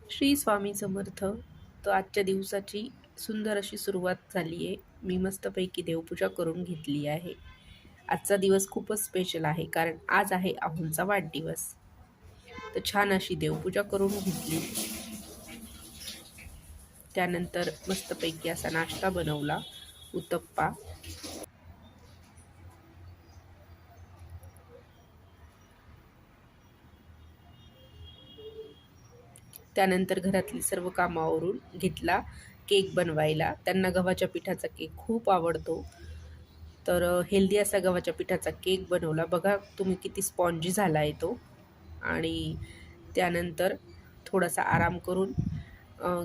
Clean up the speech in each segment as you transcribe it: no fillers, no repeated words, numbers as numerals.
श्री स्वामी समर्थ. तर आजच्या दिवसाची सुंदर अशी सुरुवात झाली आहे. मी मस्तपैकी देवपूजा करून घेतली आहे. आजचा दिवस खूपच स्पेशल आहे कारण आज आहे आहुंचा वाढदिवस. तर छान अशी देवपूजा करून घेतली. त्यानंतर मस्तपैकी असा नाश्ता बनवला, उत्तप्पा. त्यानंतर घरातली सर्व कामावरून घेतला केक बनवायला. त्यांना गव्हाच्या पिठाचा केक खूप आवडतो. तर हेल्दी असा गव्हाच्या पिठाचा केक बनवला. बघा तुम्ही किती स्पॉन्जी झाला आहे तो. आणि त्यानंतर थोडासा आराम करून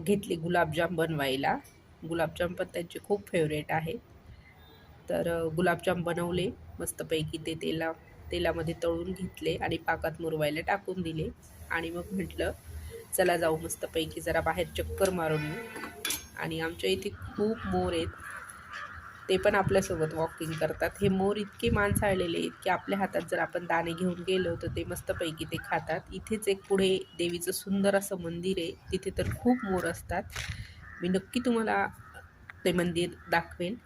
घेतले गुलाबजाम बनवायला. गुलाबजाम पण त्यांचे खूप फेवरेट आहे. तर गुलाबजाम बनवले मस्तपैकी. ते तेलामध्ये तळून घेतले आणि पाकात मुरवायला टाकून दिले. आणि मग म्हटलं चला जाऊ मस्तपैकी जरा बाहेर चक्कर मारून येऊ. आणि आमच्या इथे खूप मोर आहेत, ते पण आपल्यासोबत वॉकिंग करतात. हे मोर इतके मांसाळलेले आहेत की आपल्या हातात जर आपण दाणे घेऊन गेलो तर ते मस्तपैकी ते खातात. इथेच एक पुढे देवीचं सुंदर असं मंदिर आहे, तिथे तर खूप मोर असतात. मी नक्की तुम्हाला ते मंदिर दाखवेल.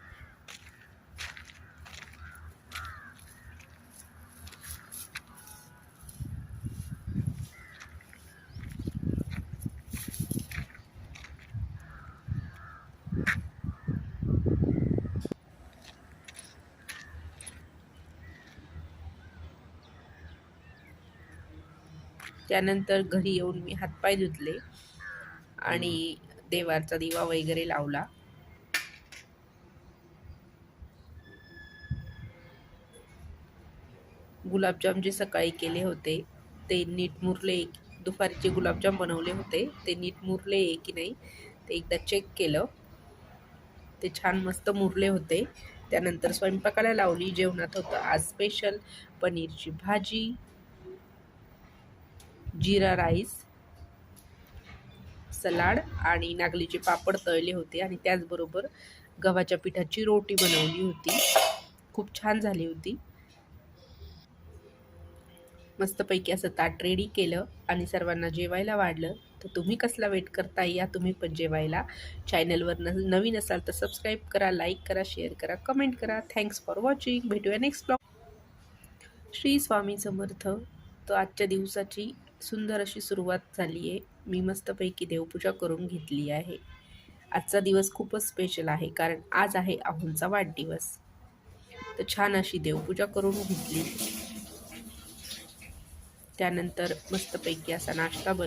त्यानंतर घरी येऊन मी हातपाय धुतले आणि देवाचा दिवा वगैरे लावला. गुलाबजाम जे सकाळी केले होते ते नीट मुरले. दुपारीचे गुलाबजाम बनवले होते, ते नीट मुरले की नाही ते एकदा चेक केलं. ते छान मस्त मुरले होते. त्यानंतर स्वयंपाकाला लावली. जेवणात होतं आज स्पेशल पनीरची भाजी, जिरा राईस, सलाड आणि नागलीचे पापड तळले होते. आणि त्याचबरोबर गव्हाच्या पिठाची रोटी बनवली होती. खूप छान झाली होती. मस्तपैकी असं ताट रेडी केलं आणि सर्वांना जेवायला वाढलं. तर तुम्ही कसला वेट करता, या तुम्ही पण जेवायला. चॅनलवर नवीन असाल तर सबस्क्राईब करा, लाईक करा, शेअर करा, कमेंट करा. Thanks for watching. भेटूया नेक्स्ट ब्लॉग. श्री स्वामी समर्थ. तर आजच्या दिवसाची सुंदर अशी सुरुवात झाली आहे. मी मस्तपैकी देवपूजा करून घेतली आहे. आजचा दिवस खूपच स्पेशल आहे कारण आज आहे आहुंचा वाढदिवस. तर छान अशी देवपूजा करून घेतली. त्यानंतर मस्तपैकी असा नाश्ता बनव